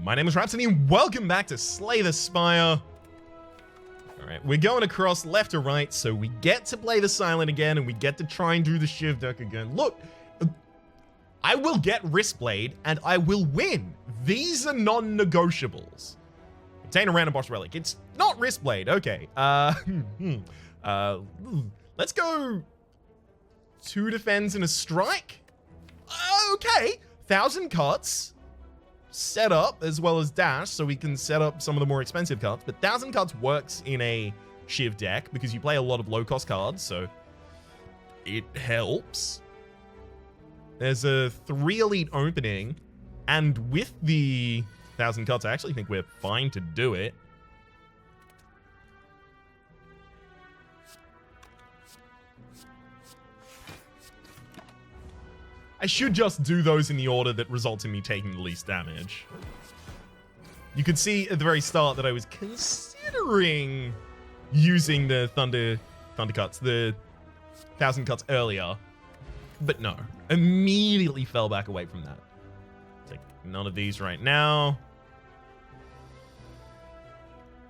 My name is Rhapsody and welcome back to Slay the Spire. Alright, we're going across left to right, so we get to play the Silent again and we get to try and do the Shiv deck again. Look, I will get Wristblade and I will win. These are non-negotiables. Obtain a random boss relic. It's not Wristblade. Okay. Let's go 2 defends and a strike. Okay. 1,000 cuts. Set up as well as dash, so we can set up some of the more expensive cards. But 1,000 cuts works in a Shiv deck because you play a lot of low-cost cards, so it helps. There's a 3 elite opening, and with the 1,000 cuts, I actually think we're fine to do it. I should just do those in the order that results in me taking the least damage. You could see at the very start that I was considering using the thunder cuts, the 1,000 cuts earlier, but no, immediately fell back away from that. Take none of these right now.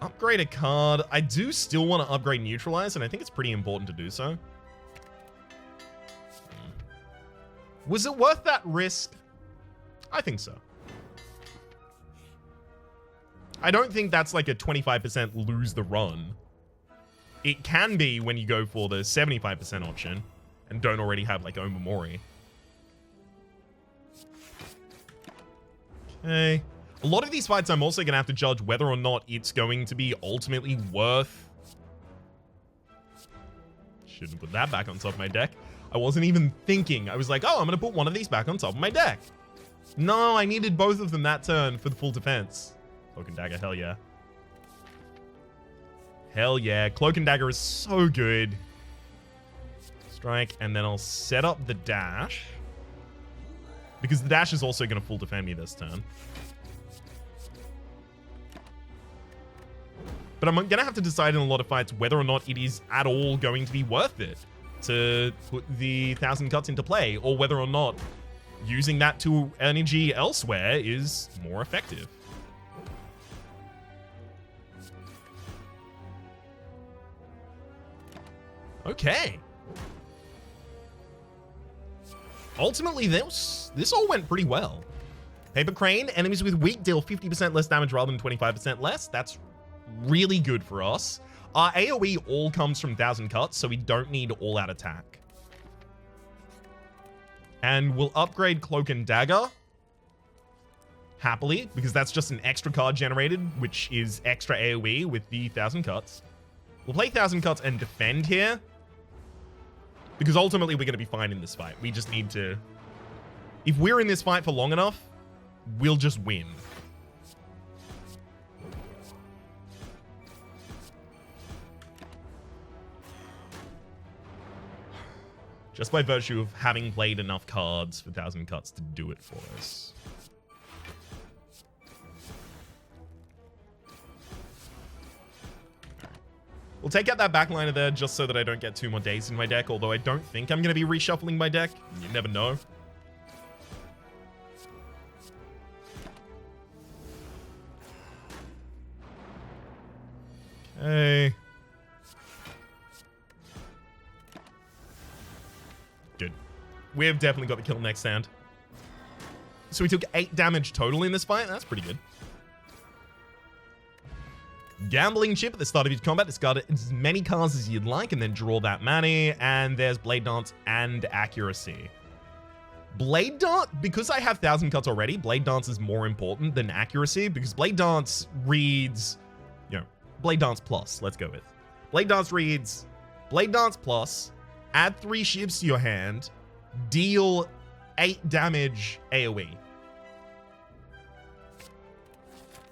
Upgrade a card. I do still want to upgrade Neutralize, and I think it's pretty important to do so. Was it worth that risk? I think so. I don't think that's like a 25% lose the run. It can be when you go for the 75% option and don't already have like Omamori. Okay. A lot of these fights I'm also going to have to judge whether or not it's going to be ultimately worth... Shouldn't put that back on top of my deck. I wasn't even thinking. I was like, oh, I'm going to put one of these back on top of my deck. No, I needed both of them that turn for the full defense. Cloak and Dagger, hell yeah. Hell yeah. Cloak and Dagger is so good. Strike, and then I'll set up the dash. Because the dash is also going to full defend me this turn. But I'm going to have to decide in a lot of fights whether or not it is at all going to be worth it to put the 1,000 cuts into play, or whether or not using that to energy elsewhere is more effective. Okay. Ultimately, this all went pretty well. Paper Crane, enemies with weak deal 50% less damage rather than 25% less. That's really good for us. Our AoE all comes from 1,000 cuts, so we don't need all-out attack. And we'll upgrade Cloak and Dagger. Happily, because that's just an extra card generated, which is extra AoE with the 1,000 cuts. We'll play 1,000 cuts and defend here. Because ultimately, we're going to be fine in this fight. We just need to... If we're in this fight for long enough, we'll just win. Just by virtue of having played enough cards for 1,000 cuts to do it for us. We'll take out that backliner there just so that I don't get 2 more days in my deck, although I don't think I'm going to be reshuffling my deck. You never know. Okay. Good. We've definitely got the kill next stand. So we took 8 damage total in this fight. That's pretty good. Gambling chip at the start of each combat. Discard as many cards as you'd like and then draw that money. And there's Blade Dance and Accuracy. Blade Dance, because I have 1,000 cuts already, Blade Dance is more important than Accuracy because Blade Dance reads, you know, Blade Dance Plus. Let's go with. Blade Dance reads Blade Dance Plus. Add 3 shivs to your hand, deal 8 damage AoE.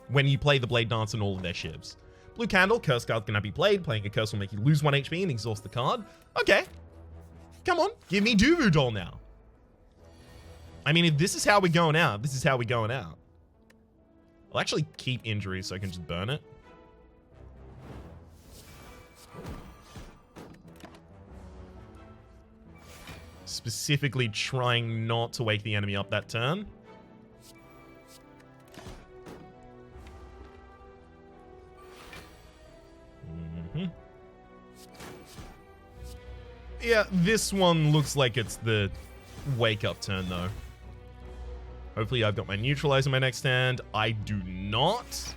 When you play the Blade Dance and all of their shivs. Blue Candle, curse card cannot be played. Playing a curse will make you lose 1 HP and exhaust the card. Okay. Come on, give me Duvu Doll now. I mean, if this is how we're going out, this is how we're going out. I'll actually keep Injury so I can just burn it. Specifically trying not to wake the enemy up that turn. Yeah, this one looks like it's the wake-up turn, though. Hopefully I've got my neutralizer in my next hand. I do not.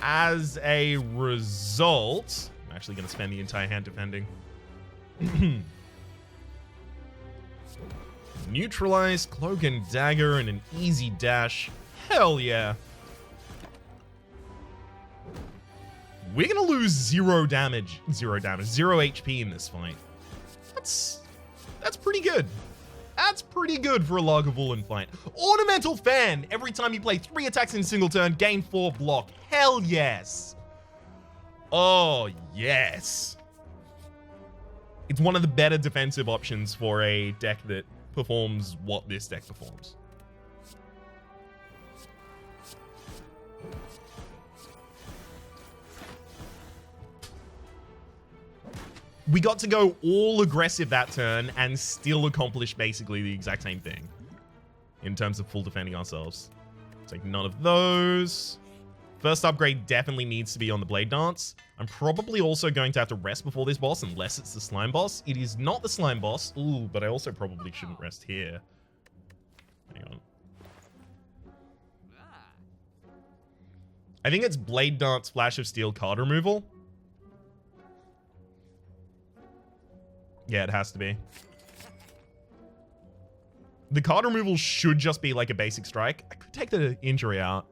As a result, I'm actually going to spend the entire hand defending. Neutralize, cloak and dagger, and an easy dash. Hell yeah. We're going to lose 0 damage, 0 HP in this fight. That's pretty good. That's pretty good for a Lagavulin fight. Ornamental Fan. Every time you play 3 attacks in a single turn, gain 4 block. Hell yes. Oh, yes. It's one of the better defensive options for a deck that performs what this deck performs. We got to go all aggressive that turn and still accomplish basically the exact same thing in terms of full defending ourselves. Take none of those. First upgrade definitely needs to be on the Blade Dance. I'm probably also going to have to rest before this boss unless it's the Slime Boss. It is not the Slime Boss. Ooh, but I also probably shouldn't rest here. Hang on. I think it's Blade Dance, Flash of Steel, card removal. Yeah, it has to be. The card removal should just be like a basic strike. I could take the injury out.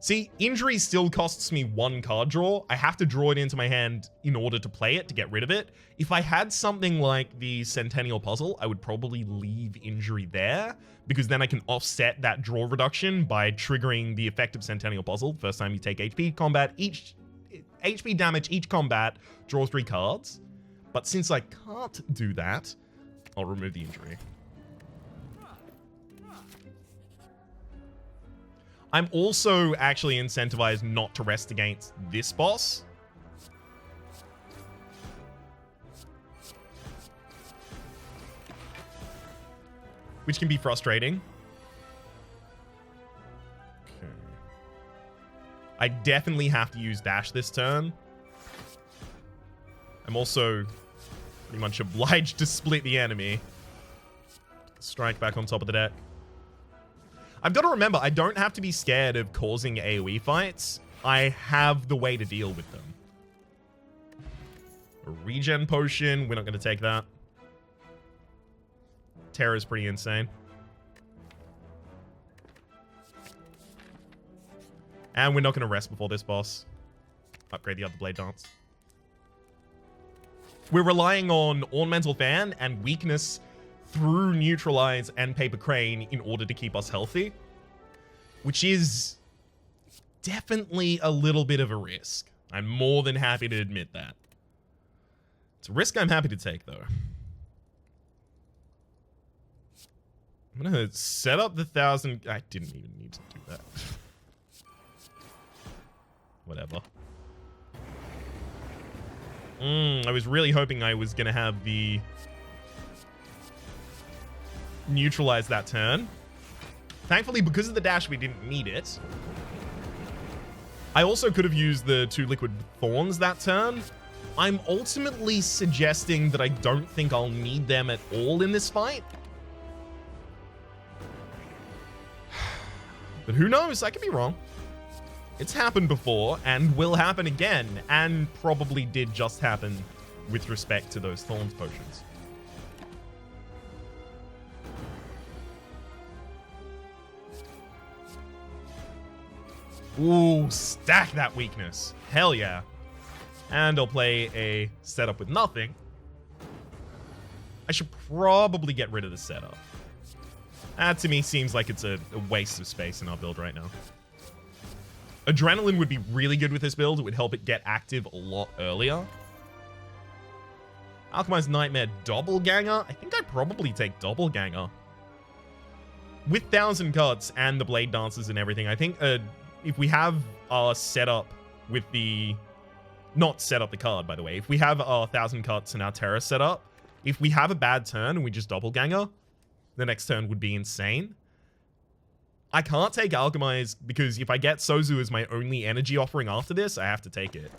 See, injury still costs me 1 card draw. I have to draw it into my hand in order to play it, to get rid of it. If I had something like the Centennial Puzzle, I would probably leave injury there, because then I can offset that draw reduction by triggering the effect of Centennial Puzzle. First time you take HP combat, each HP damage each combat, draw 3 cards. But since I can't do that, I'll remove the injury. I'm also actually incentivized not to rest against this boss. Which can be frustrating. Okay. I definitely have to use dash this turn. I'm also pretty much obliged to split the enemy. Strike back on top of the deck. I've got to remember, I don't have to be scared of causing AoE fights. I have the way to deal with them. A regen potion. We're not going to take that. Terror is pretty insane. And we're not going to rest before this boss. Upgrade the other Blade Dance. We're relying on Ornamental Fan and weakness through Neutralize and Paper Crane in order to keep us healthy, which is definitely a little bit of a risk. I'm more than happy to admit that. It's a risk I'm happy to take, though. I'm gonna set up the 1,000... I didn't even need to do that. Whatever. I was really hoping I was gonna have the... neutralize that turn. Thankfully, because of the dash, we didn't need it. I also could have used the 2 Liquid Thorns that turn. I'm ultimately suggesting that I don't think I'll need them at all in this fight. But who knows? I could be wrong. It's happened before and will happen again, and probably did just happen with respect to those Thorns potions. Ooh, stack that weakness. Hell yeah. And I'll play a setup with nothing. I should probably get rid of the setup. That to me seems like it's a waste of space in our build right now. Adrenaline would be really good with this build. It would help it get active a lot earlier. Alchemized Nightmare Doppelganger. I think I'd probably take Doppelganger. With 1,000 cuts and the Blade Dancers and everything, I think if we have our setup with the... Not set up the card, by the way. If we have our 1,000 cuts and our Terror set up, if we have a bad turn and we just Doppelganger, the next turn would be insane. I can't take Alchemize because if I get Sozu as my only energy offering after this, I have to take it.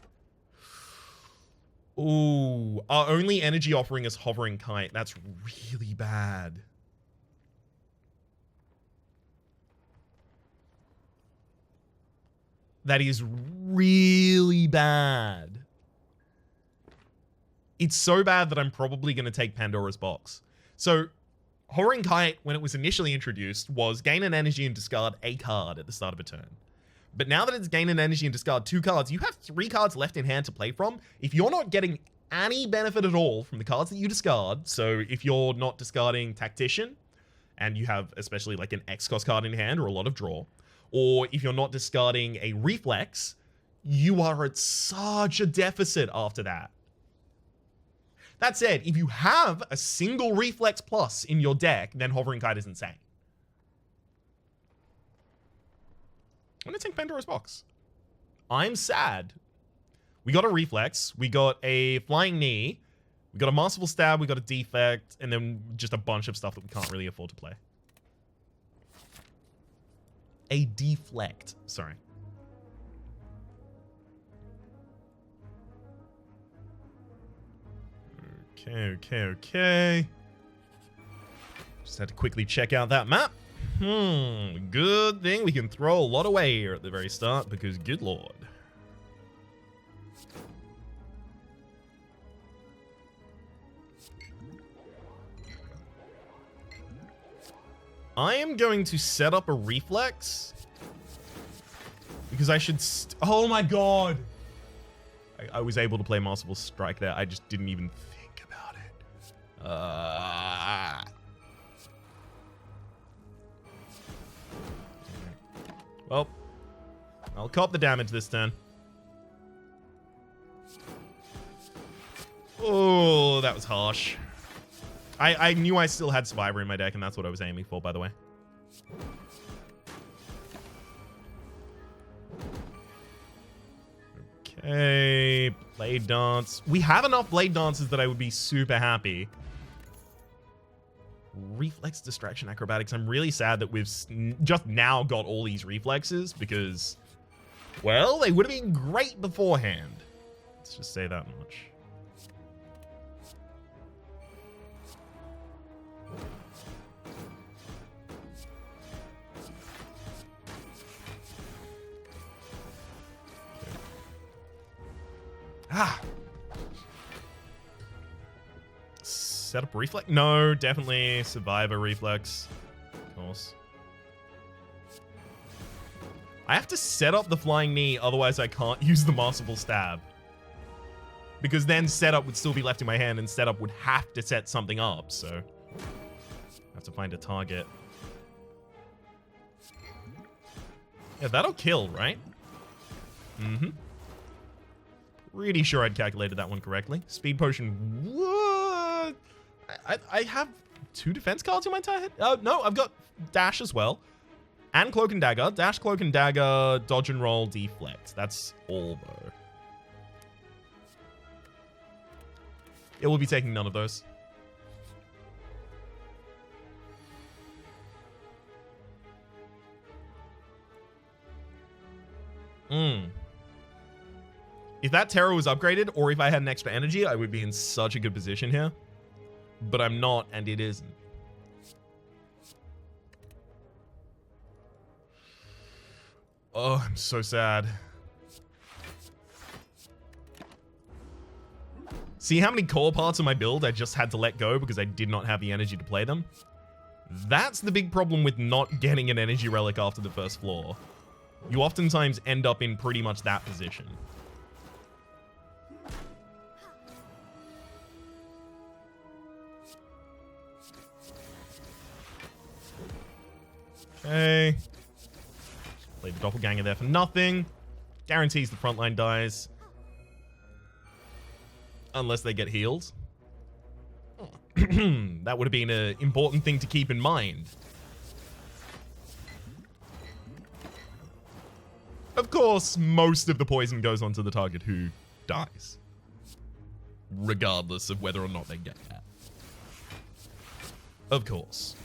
Ooh, our only energy offering is Hovering Kite. That's really bad. That is really bad. It's so bad that I'm probably going to take Pandora's Box. So, Hovering Kite, when it was initially introduced, was gain an energy and discard a card at the start of a turn. But now that it's gain an energy and discard 2 cards, you have 3 cards left in hand to play from. If you're not getting any benefit at all from the cards that you discard, so if you're not discarding Tactician, and you have especially like an X-Cost card in hand or a lot of draw, or if you're not discarding a Reflex, you are at such a deficit after that. That said, if you have a single Reflex plus in your deck, then Hovering Kite is insane. I'm going to take Pandora's Box. I'm sad. We got a Reflex. We got a Flying Knee. We got a Masterful Stab. We got a Defect. And then just a bunch of stuff that we can't really afford to play. A Deflect. Sorry. Okay. Just had to quickly check out that map. Good thing we can throw a lot away here at the very start, because good lord. I am going to set up a Reflex, because I should oh my god! I was able to play Masterful Strike there, I just didn't even think about it. Well, I'll cop the damage this turn. Oh, that was harsh. I knew I still had Survivor in my deck, and that's what I was aiming for, by the way. Okay, Blade Dance. We have enough Blade Dances that I would be super happy. Reflex, Distraction, Acrobatics. I'm really sad that we've just now got all these Reflexes because, well, they would have been great beforehand. Let's just say that much. Ah! Set up Reflex? No, definitely Survivor Reflex. Of course. I have to set up the Flying Knee, otherwise I can't use the Masterful Stab. Because then setup would still be left in my hand, and setup would have to set something up, so I have to find a target. Yeah, that'll kill, right? Mm-hmm. Pretty sure I'd calculated that one correctly. Speed Potion. What? I have 2 defense cards in my entire head? No, I've got Dash as well. And Cloak and Dagger. Dash, Cloak and Dagger, Dodge and Roll, Deflect. That's all, though. It will be taking none of those. If that Terror was upgraded, or if I had an extra energy, I would be in such a good position here. But I'm not, and it isn't. Oh, I'm so sad. See how many core parts of my build I just had to let go because I did not have the energy to play them? That's the big problem with not getting an energy relic after the first floor. You oftentimes end up in pretty much that position. Okay. Play the Doppelganger there for nothing. Guarantees the frontline dies. Unless they get healed. That would have been an important thing to keep in mind. Of course, most of the poison goes onto the target who dies. Regardless of whether or not they get that. Of course.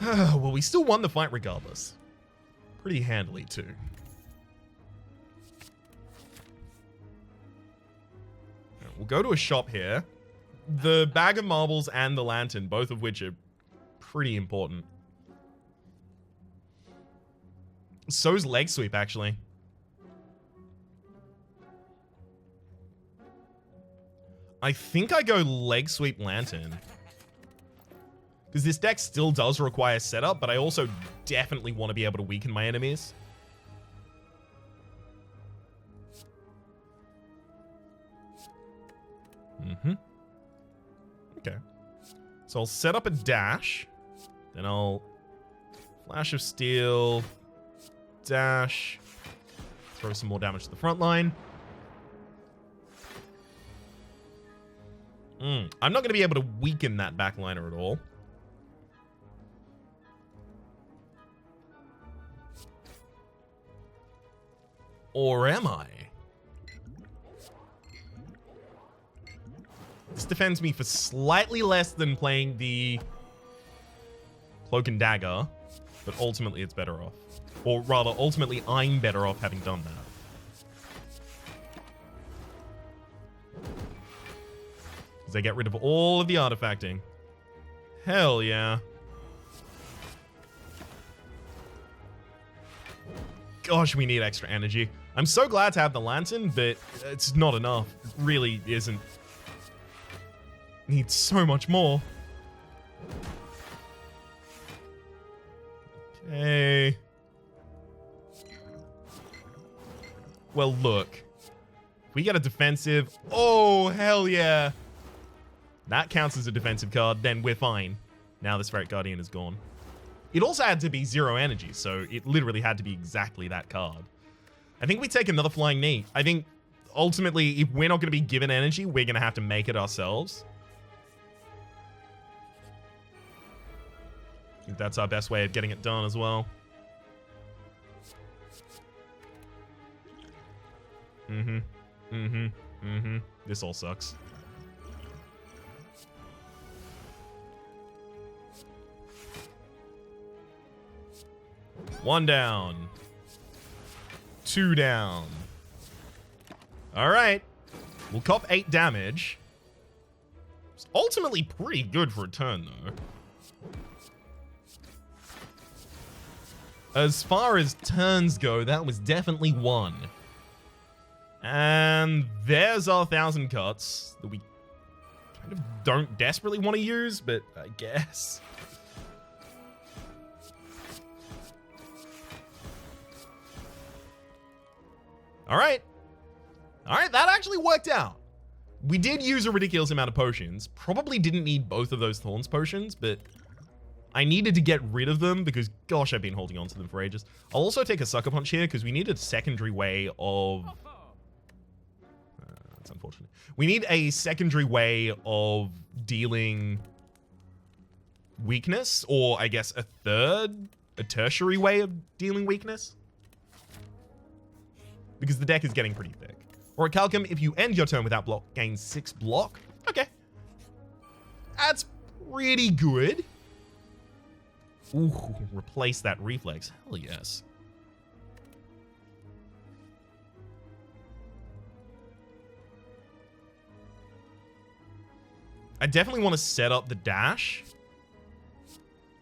Well, we still won the fight regardless. pretty handily too. We'll go to a shop here. The bag of marbles and the lantern, both of which are pretty important. So's leg sweep, actually. I think I go leg sweep lantern. Because this deck still does require setup, but I also definitely want to be able to weaken my enemies. Okay. So I'll set up a dash. Then I'll Flash of Steel, dash, throw some more damage to the front line. I'm not going to be able to weaken that backliner at all. Or am I? This defends me for slightly less than playing the Cloak and Dagger, but ultimately it's better off. Or rather, ultimately I'm better off having done that. Because I get rid of all of the artifacting. Hell yeah. Gosh, we need extra energy. I'm so glad to have the lantern, but it's not enough. It really isn't. Need so much more. Okay. Well, look. If we get a defensive... Oh, hell yeah. That counts as a defensive card, then we're fine. Now the Spirit Guardian is gone. It also had to be 0 energy, so it literally had to be exactly that card. I think we take another Flying Knee. I think, ultimately, if we're not going to be given energy, we're going to have to make it ourselves. I think that's our best way of getting it done as well. This all sucks. One down. 2 down. Alright. We'll cop 8 damage. It's ultimately pretty good for a turn, though. As far as turns go, that was definitely one. And there's our 1,000 cuts that we kind of don't desperately want to use, but I guess. Alright. Alright, that actually worked out. We did use a ridiculous amount of potions. Probably didn't need both of those Thorns potions, but I needed to get rid of them because, gosh, I've been holding on to them for ages. I'll also take a Sucker Punch here because we need a secondary way of... that's unfortunate. We need a secondary way of dealing weakness, or I guess a tertiary way of dealing weakness. Because the deck is getting pretty thick. Or a Calcum, if you end your turn without block, gain 6 block. Okay. That's pretty good. Ooh, replace that reflex. Hell yes. I definitely want to set up the dash.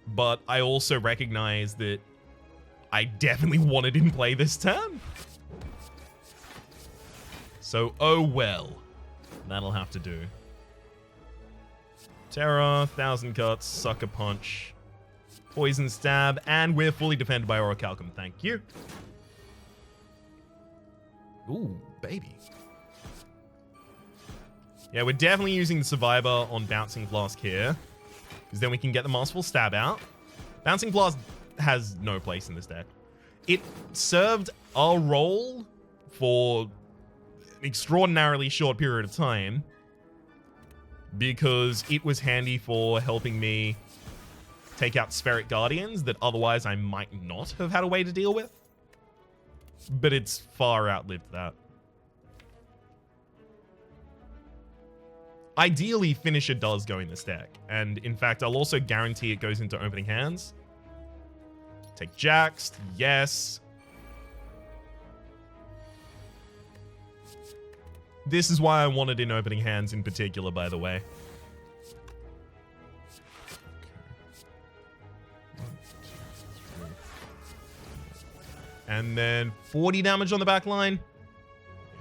But I also recognize that I definitely want it in play this turn. So, oh well. That'll have to do. Terror, 1,000 cuts, Sucker Punch, Poison Stab, and we're fully defended by Orichalcum. Thank you. Ooh, baby. Yeah, we're definitely using the Survivor on Bouncing Flask here, because then we can get the Masterful Stab out. Bouncing Flask has no place in this deck. It served our role for an extraordinarily short period of time because it was handy for helping me take out Spirit Guardians that otherwise I might not have had a way to deal with. But it's far outlived that. Ideally, Finisher does go in this deck, and in fact, I'll also guarantee it goes into opening hands. Take Jaxed. Yes. This is why I wanted in opening hands in particular, by the way. And then 40 damage on the back line.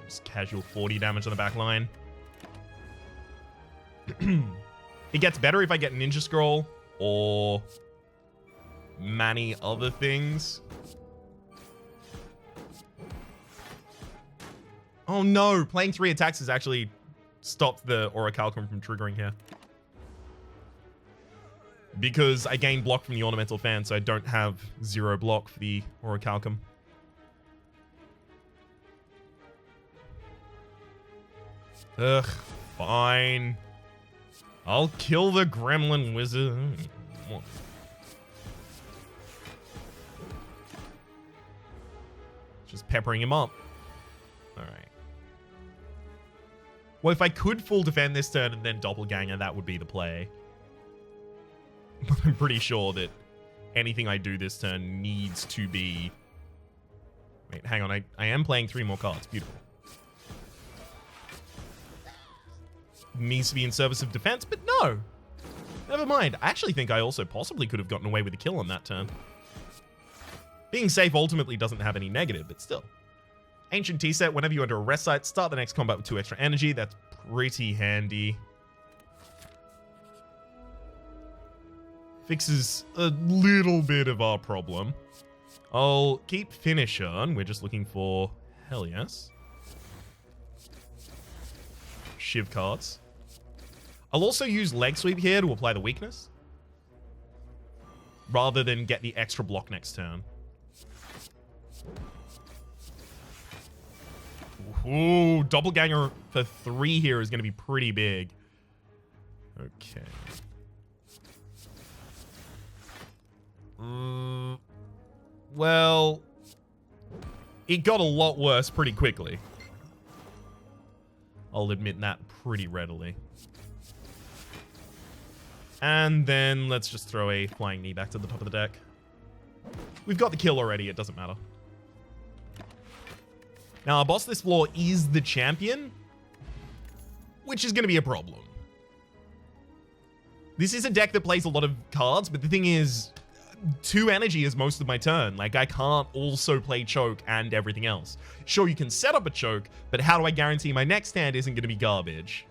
Just casual 40 damage on the back line. It gets better if I get Ninja Scroll or many other things. Oh no, playing 3 attacks has actually stopped the Orichalcum from triggering here. Because I gain block from the Ornamental Fan, so I don't have 0 block for the Orichalcum. Ugh, fine. I'll kill the Gremlin Wizard. Just peppering him up. Alright. Well, if I could full defend this turn and then Doppelganger, that would be the play. But I'm pretty sure that anything I do this turn needs to be... Wait, hang on. I am playing 3 more cards. Beautiful. Needs to be in service of defense, but no. Never mind. I actually think I also possibly could have gotten away with a kill on that turn. Being safe ultimately doesn't have any negative, but still. Ancient T-Set, whenever you enter a rest site, start the next combat with 2 extra energy. That's pretty handy. Fixes a little bit of our problem. I'll keep Finisher, and we're just looking for... Hell yes. Shiv cards. I'll also use Leg Sweep here to apply the weakness, rather than get the extra block next turn. Ooh, Doppelganger for 3 here is going to be pretty big. Okay. Well, it got a lot worse pretty quickly. I'll admit that pretty readily. And then let's just throw a Flying Knee back to the top of the deck. We've got the kill already, it doesn't matter. Now, our boss this floor is the champion, which is going to be a problem. This is a deck that plays a lot of cards, but the thing is, 2 energy is most of my turn. Like, I can't also play choke and everything else. Sure, you can set up a choke, but how do I guarantee my next hand isn't going to be garbage?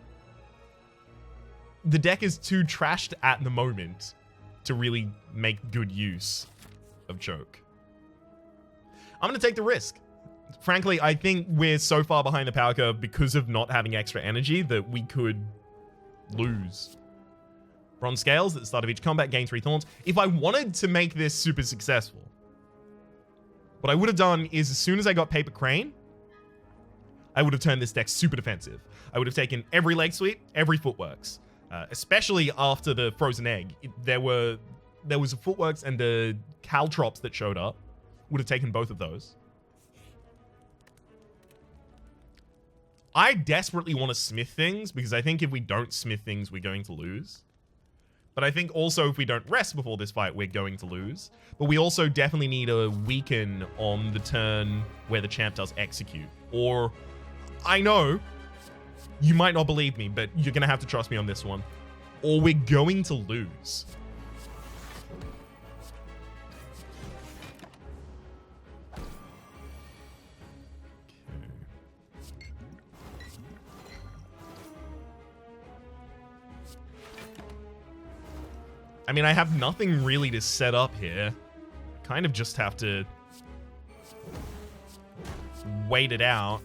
The deck is too trashed at the moment to really make good use of choke. I'm going to take the risk. Frankly, I think we're so far behind the power curve because of not having extra energy that we could lose. Bronze Scales at the start of each combat, gain 3 thorns. If I wanted to make this super successful, what I would have done is as soon as I got Paper Crane, I would have turned this deck super defensive. I would have taken every Leg Sweep, every Footworks, especially after the Frozen Egg. There was a Footworks and a Caltrops that showed up. Would have taken both of those. I desperately want to smith things because I think if we don't smith things, we're going to lose. But I think also if we don't rest before this fight, we're going to lose. But we also definitely need a weaken on the turn where the champ does execute. Or, I know, you might not believe me, but you're going to have to trust me on this one. Or we're going to lose. I mean, I have nothing really to set up here. Kind of just have to wait it out.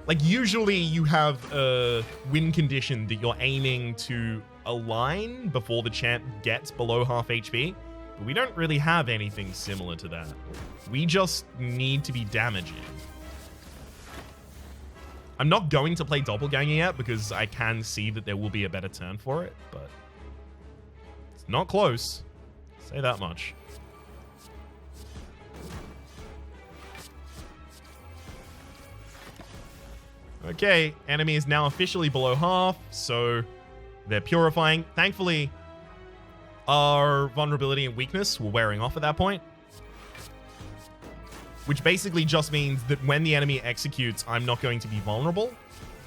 Like, usually you have a win condition that you're aiming to align before the champ gets below half HP. But we don't really have anything similar to that. We just need to be damaging. I'm not going to play Doppelganger yet because I can see that there will be a better turn for it, but it's not close. I'll say that much. Okay, enemy is now officially below half, so they're purifying. Thankfully, our vulnerability and weakness were wearing off at that point. Which basically just means that when the enemy executes, I'm not going to be vulnerable,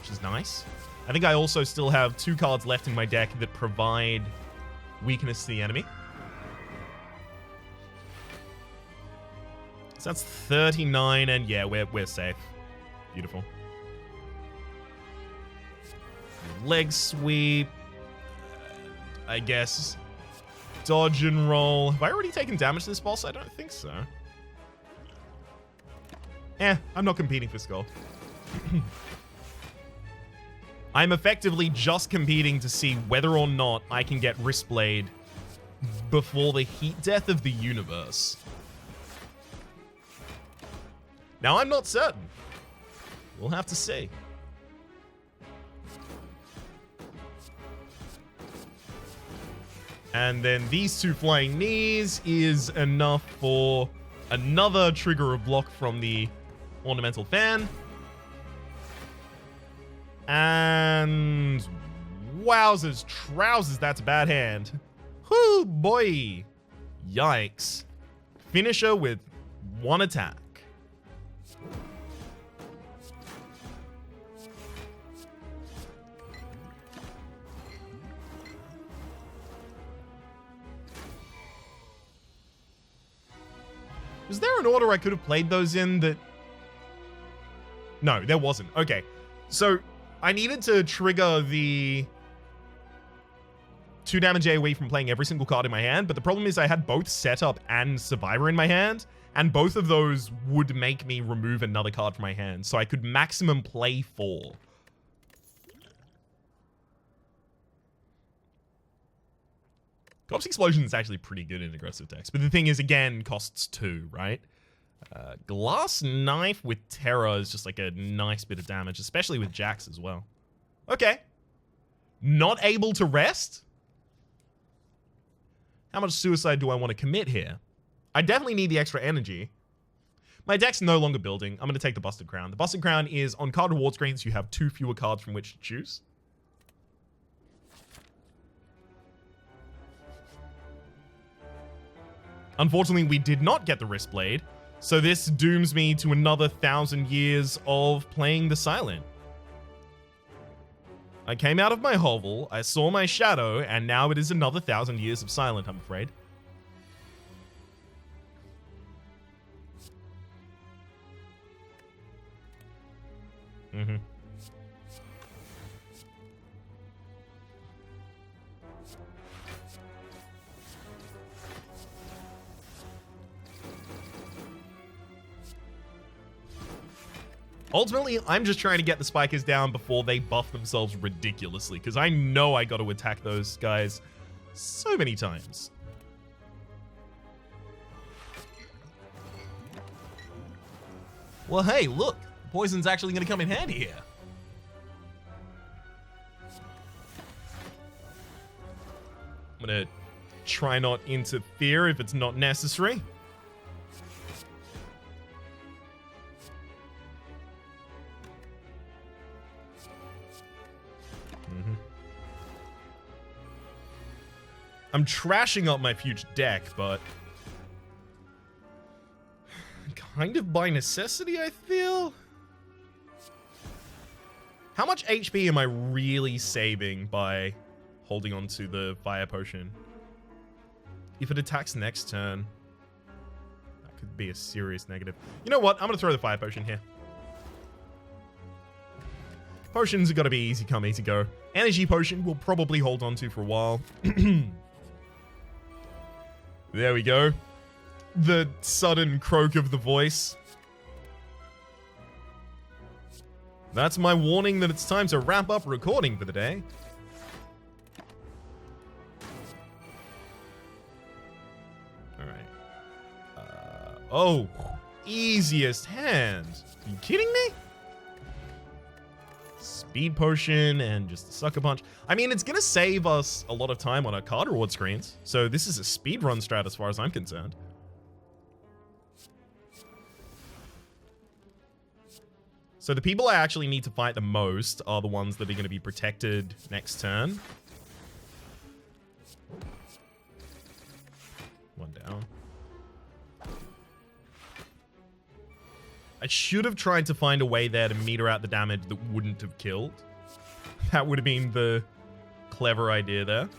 which is nice. I think I also still have 2 cards left in my deck that provide weakness to the enemy. So that's 39, and yeah, we're safe. Beautiful. Leg sweep. I guess dodge and roll. Have I already taken damage to this boss? I don't think so. I'm not competing for skull. I'm effectively just competing to see whether or not I can get Wristblade before the heat death of the universe. Now, I'm not certain. We'll have to see. And then these 2 flying knees is enough for another trigger of block from the ornamental fan. And wowzers, trousers, that's a bad hand. Whoo, boy. Yikes. Finisher with 1 attack. Was there an order I could have played those in that... No, there wasn't. Okay. So, I needed to trigger the 2 damage AoE from playing every single card in my hand, but the problem is I had both Setup and Survivor in my hand, and both of those would make me remove another card from my hand, so I could maximum play 4. Corpse Explosion is actually pretty good in aggressive decks, but the thing is, again, costs 2, right? Glass Knife with Terror is just like a nice bit of damage, especially with Jax as well. Okay. Not able to rest? How much suicide do I want to commit here? I definitely need the extra energy. My deck's no longer building. I'm going to take the Busted Crown. The Busted Crown is on card reward screens, you have 2 fewer cards from which to choose. Unfortunately, we did not get the Wristblade, so this dooms me to another 1,000 years of playing the Silent. I came out of my hovel, I saw my shadow, and now it is another 1,000 years of Silent, I'm afraid. Ultimately, I'm just trying to get the spikers down before they buff themselves ridiculously, because I know I got to attack those guys so many times. Well, hey, look, poison's actually going to come in handy here. I'm going to try not interfere if it's not necessary. I'm trashing up my future deck, but kind of by necessity, I feel. How much HP am I really saving by holding on to the fire potion? If it attacks next turn, that could be a serious negative. You know what? I'm going to throw the fire potion here. Potions have got to be easy come, easy go. Energy potion we'll probably hold on to for a while. There we go. The sudden croak of the voice. That's my warning that it's time to wrap up recording for the day. Alright. Oh, easiest hand. Are you kidding me? Speed potion and just a sucker punch. I mean, it's going to save us a lot of time on our card reward screens. So this is a speed run strat as far as I'm concerned. So the people I actually need to fight the most are the ones that are going to be protected next turn. One down. I should have tried to find a way there to meter out the damage that wouldn't have killed. That would have been the clever idea there.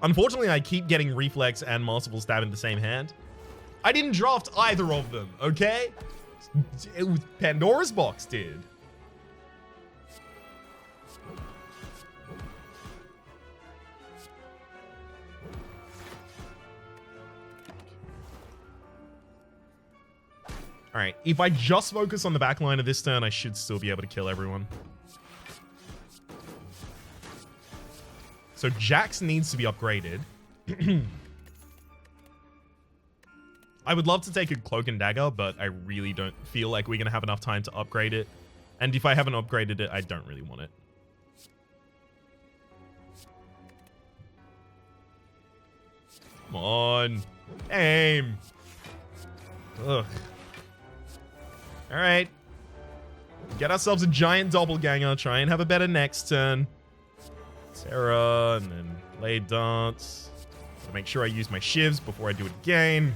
Unfortunately, I keep getting Reflex and Masterful Stab in the same hand. I didn't draft either of them, okay? It was Pandora's Box did. Alright, if I just focus on the back line of this turn, I should still be able to kill everyone. So Jax needs to be upgraded. I would love to take a Cloak and Dagger, but I really don't feel like we're going to have enough time to upgrade it. And if I haven't upgraded it, I don't really want it. Come on. Aim. Ugh. Alright. Get ourselves a giant doppelganger. Try and have a better next turn. Terra, and then Blade Dance. So make sure I use my shivs before I do it again.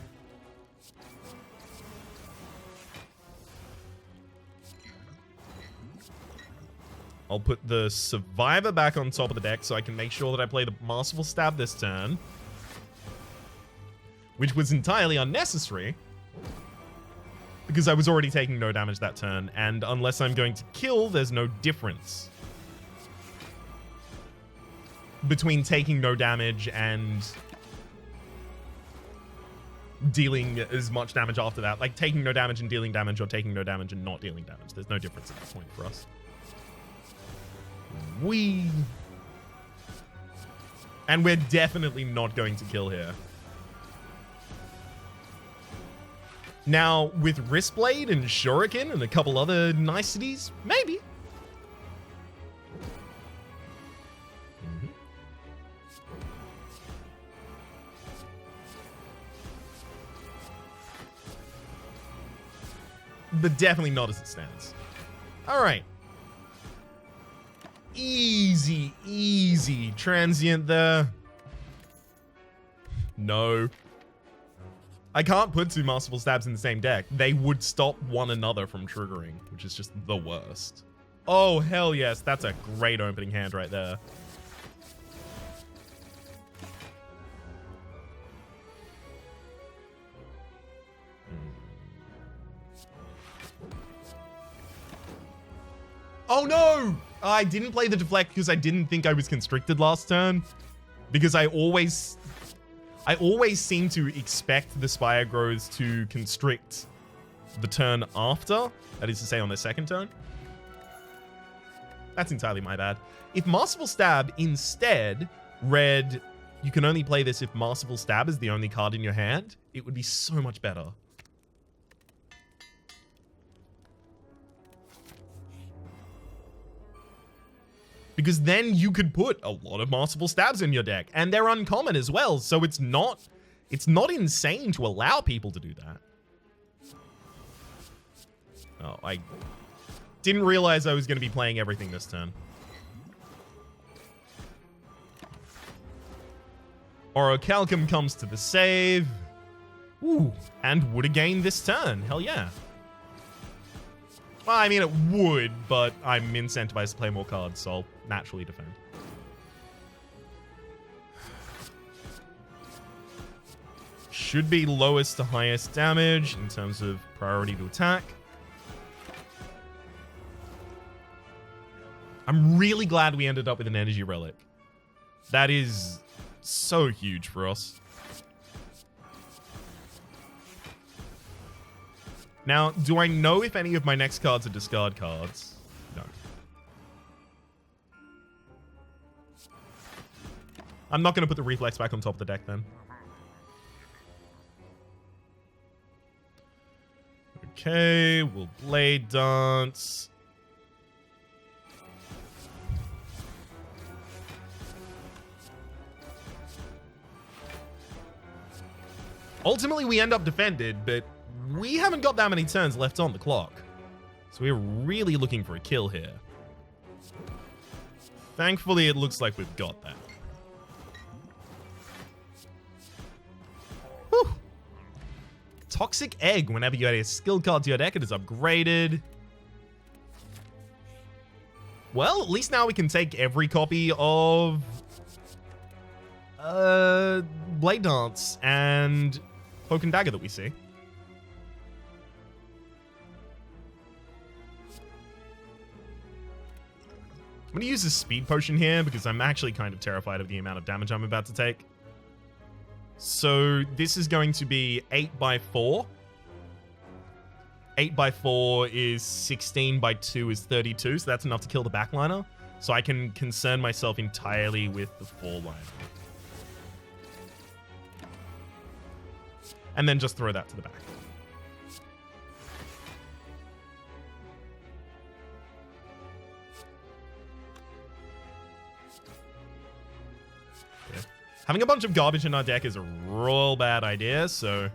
I'll put the Survivor back on top of the deck so I can make sure that I play the Masterful Stab this turn. Which was entirely unnecessary. Because I was already taking no damage that turn, and unless I'm going to kill, there's no difference between taking no damage and dealing as much damage after that. Like, taking no damage and dealing damage, or taking no damage and not dealing damage. There's no difference at that point for us. And we're definitely not going to kill here. Now, with Wristblade and Shuriken and a couple other niceties, maybe. But definitely not as it stands. All right. Easy, easy. Transient there. No. I can't put two Masterful Stabs in the same deck. They would stop one another from triggering, which is just the worst. Oh, hell yes. That's a great opening hand right there. Oh no! I didn't play the deflect because I didn't think I was constricted last turn. Because I always seem to expect the Spire Growths to constrict the turn after. That is to say, on their second turn. That's entirely my bad. If Masterful Stab instead read, you can only play this if Masterful Stab is the only card in your hand, it would be so much better. Because then you could put a lot of Masterful Stabs in your deck, and they're uncommon as well, so it's not insane to allow people to do that. Oh, I didn't realize I was going to be playing everything this turn. Orichalcum comes to the save. Ooh, and would have gained this turn. Hell yeah. Well, I mean, it would, but I'm incentivized to play more cards, so I'll naturally defend. Should be lowest to highest damage in terms of priority to attack. I'm really glad we ended up with an energy relic. That is so huge for us. Now, do I know if any of my next cards are discard cards? No. I'm not going to put the Reflex back on top of the deck then. Okay, we'll Blade Dance. Ultimately, we end up defended, but we haven't got that many turns left on the clock. So we're really looking for a kill here. Thankfully, it looks like we've got that. Toxic Egg. Whenever you add a skill card to your deck, it is upgraded. Well, at least now we can take every copy of Blade Dance and Cloak and Dagger that we see. I'm going to use a speed potion here because I'm actually kind of terrified of the amount of damage I'm about to take. So this is going to be 8x4. 8x4 is 16x2 is 32, so that's enough to kill the backliner. So I can concern myself entirely with the foreliner. And then just throw that to the back. Okay. Having a bunch of garbage in our deck is a real bad idea, so...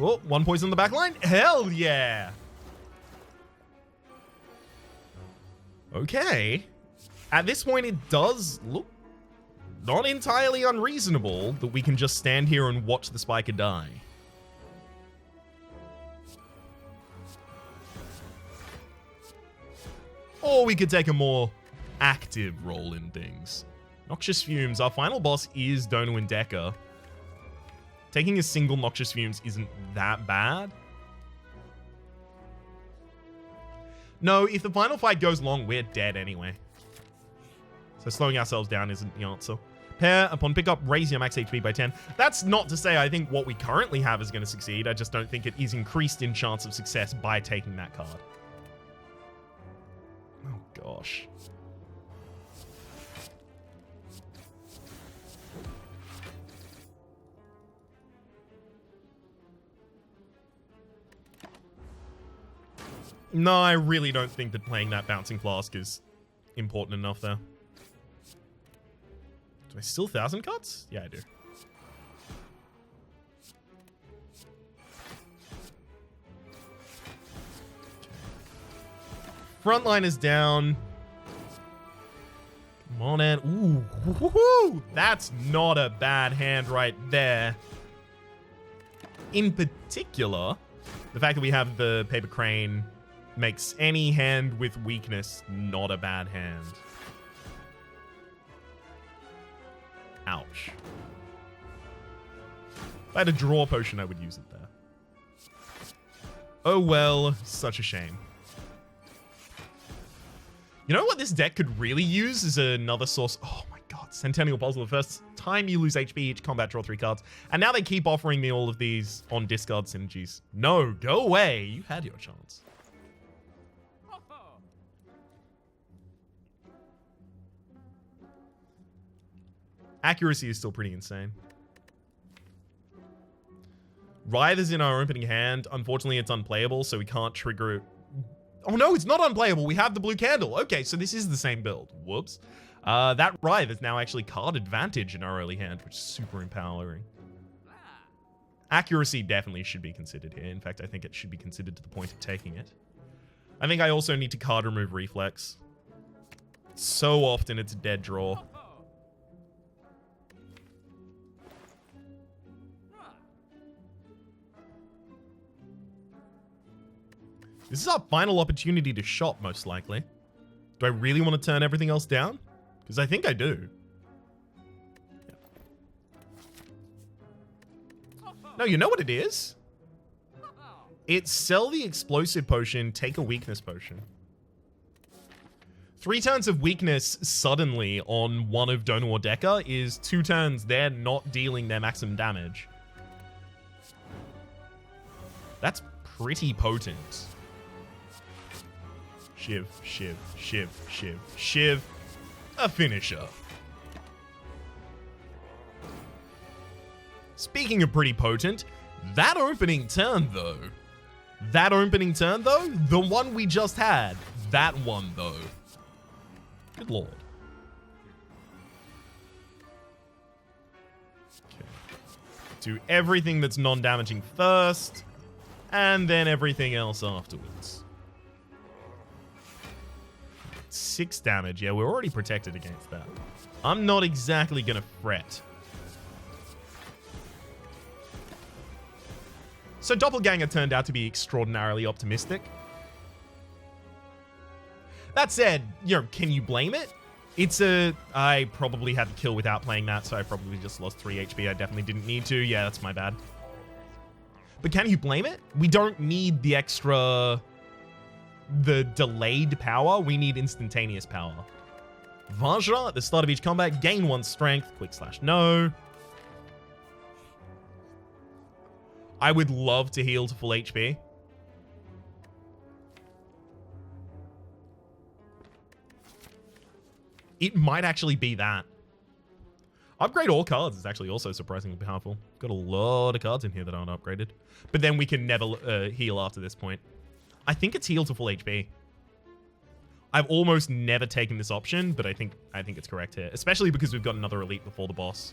Oh, 1 poison on the back line? Hell yeah! Okay. At this point, it does look not entirely unreasonable that we can just stand here and watch the Spiker die. Or we could take a more active role in things. Noxious Fumes. Our final boss is Dono and Decker. Taking a single Noxious Fumes isn't that bad. No, if the final fight goes long, we're dead anyway. So slowing ourselves down isn't the answer. Pair, upon pickup, raise your max HP by 10. That's not to say I think what we currently have is going to succeed. I just don't think it is increased in chance of success by taking that card. Oh, gosh. No, I really don't think that playing that Bouncing Flask is important enough there. Do I still 1,000 cuts? Yeah, I do. Frontline is down. Come on, and ooh, woohoo! That's not a bad hand right there. In particular, the fact that we have the Paper Crane makes any hand with weakness not a bad hand. Ouch. If I had a draw potion, I would use it there. Oh well, such a shame. You know what this deck could really use is another source. Oh my god, Centennial Puzzle. The first time you lose HP each combat, draw 3 cards. And now they keep offering me all of these on discard synergies. No, go away. You had your chance. Accuracy is still pretty insane. Writhe is in our opening hand. Unfortunately, it's unplayable, so we can't trigger it. Oh no, it's not unplayable. We have the blue candle. Okay, so this is the same build. Whoops. That Writhe is now actually card advantage in our early hand, which is super empowering. Accuracy definitely should be considered here. In fact, I think it should be considered to the point of taking it. I think I also need to card remove Reflex. So often it's a dead draw. This is our final opportunity to shop, most likely. Do I really want to turn everything else down? Because I think I do. Yeah. No, you know what it is? It's sell the explosive potion, take a weakness potion. 3 turns of weakness suddenly on one of Dono or Decker is 2 turns they're not dealing their maximum damage. That's pretty potent. Shiv, shiv, shiv, shiv, shiv. A finisher. Speaking of pretty potent, that opening turn though. The one we just had. That one though. Good lord. Okay. Do everything that's non-damaging first, and then everything else afterwards. 6 damage. Yeah, we're already protected against that. I'm not exactly gonna fret. So Doppelganger turned out to be extraordinarily optimistic. That said, can you blame it? I probably had to kill without playing that, so I probably just lost 3 HP. I definitely didn't need to. Yeah, that's my bad. But can you blame it? We don't need the delayed power. We need instantaneous power. Vajra, at the start of each combat, gain 1 strength. /no. I would love to heal to full HP. It might actually be that. Upgrade all cards is actually also surprisingly powerful. Got a lot of cards in here that aren't upgraded. But then we can never heal after this point. I think it's heal to full HP. I've almost never taken this option, but I think it's correct here. Especially because we've got another elite before the boss.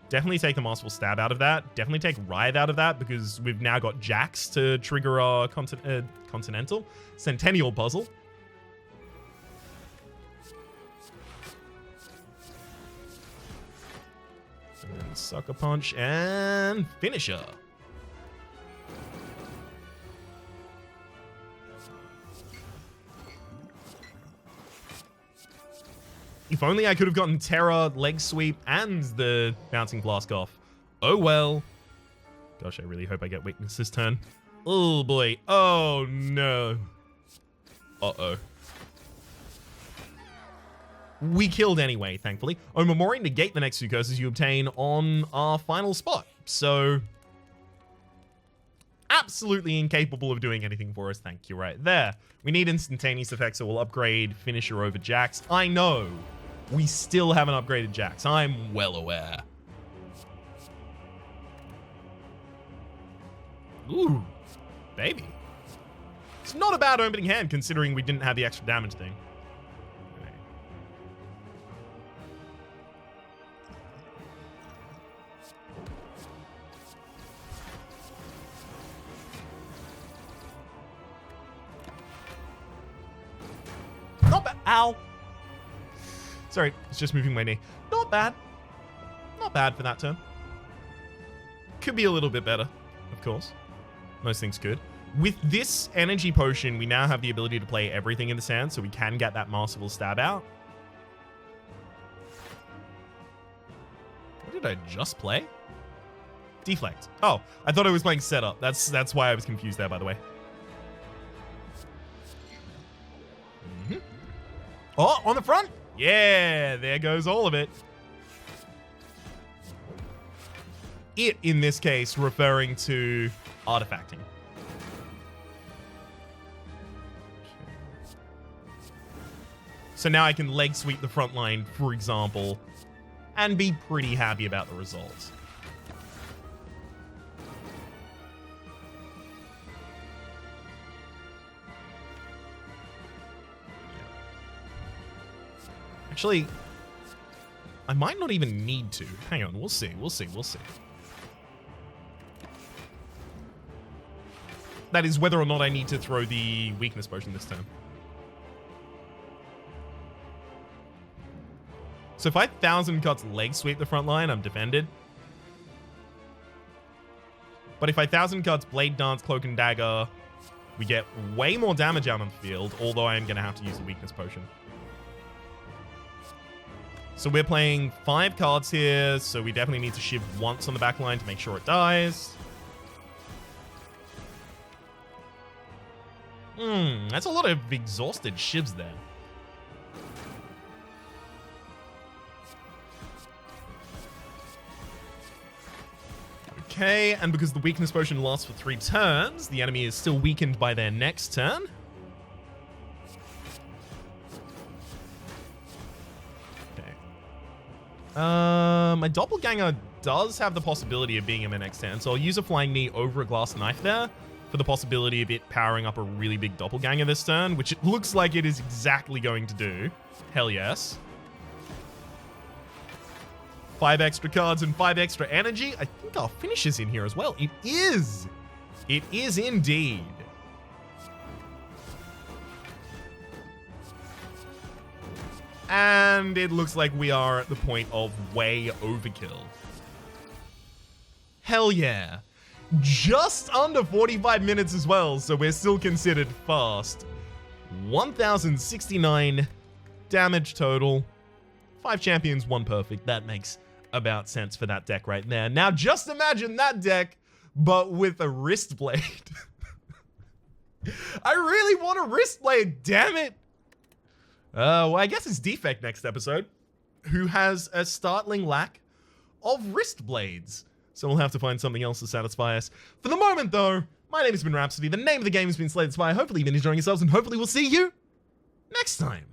Definitely take the Masterful Stab out of that. Definitely take Writhe out of that because we've now got Jax to trigger our Continental. Centennial Puzzle. And then Sucker Punch and Finisher. If only I could have gotten Terror, Leg Sweep, and the Bouncing Blast off. Oh well. Gosh, I really hope I get Weakness this turn. Oh boy. Oh no. Uh-oh. We killed anyway, thankfully. Omamori, negate the next 2 curses you obtain on our final spot. So, absolutely incapable of doing anything for us. Thank you right there. We need instantaneous effects, so we'll upgrade Finisher over Jax. I know. We still haven't upgraded Jax. I'm well aware. Ooh, baby. It's not a bad opening hand considering we didn't have the extra damage thing. Not bad. Ow. Sorry, it's just moving my knee. Not bad. Not bad for that turn. Could be a little bit better, of course. Most things could. With this energy potion, we now have the ability to play everything in the sand, so we can get that Masterful Stab out. What did I just play? Deflect. Oh, I thought I was playing Setup. That's why I was confused there, by the way. Oh, on the front? Yeah, there goes all of it. It, in this case, referring to artifacting. So now I can leg sweep the front line, for example, and be pretty happy about the results. Actually, I might not even need to. Hang on, we'll see. That is whether or not I need to throw the weakness potion this turn. So if I 1,000 cuts leg sweep the front line, I'm defended. But if I 1,000 cuts blade dance, cloak and dagger, we get way more damage out on the field, although I am going to have to use the weakness potion. So we're playing 5 cards here, so we definitely need to shiv once on the back line to make sure it dies. That's a lot of exhausted shivs there. Okay, and because the weakness potion lasts for 3 turns, the enemy is still weakened by their next turn. My Doppelganger does have the possibility of being in my next turn, so I'll use a Flying Knee over a Glass Knife there for the possibility of it powering up a really big Doppelganger this turn, which it looks like it is exactly going to do. Hell yes. 5 extra cards and 5 extra energy. I think our finish is in here as well. It is! It is indeed. And it looks like we are at the point of way overkill. Hell yeah. Just under 45 minutes as well, so we're still considered fast. 1,069 damage total. 5 champions, 1 perfect. That makes about sense for that deck right there. Now just imagine that deck, but with a wrist blade. I really want a wrist blade, damn it. Well, I guess it's Defect next episode, who has a startling lack of wrist blades. So we'll have to find something else to satisfy us. For the moment, though, my name has been Rhapsody. The name of the game has been Slay the Spire. Hopefully you've been enjoying yourselves, and hopefully we'll see you next time.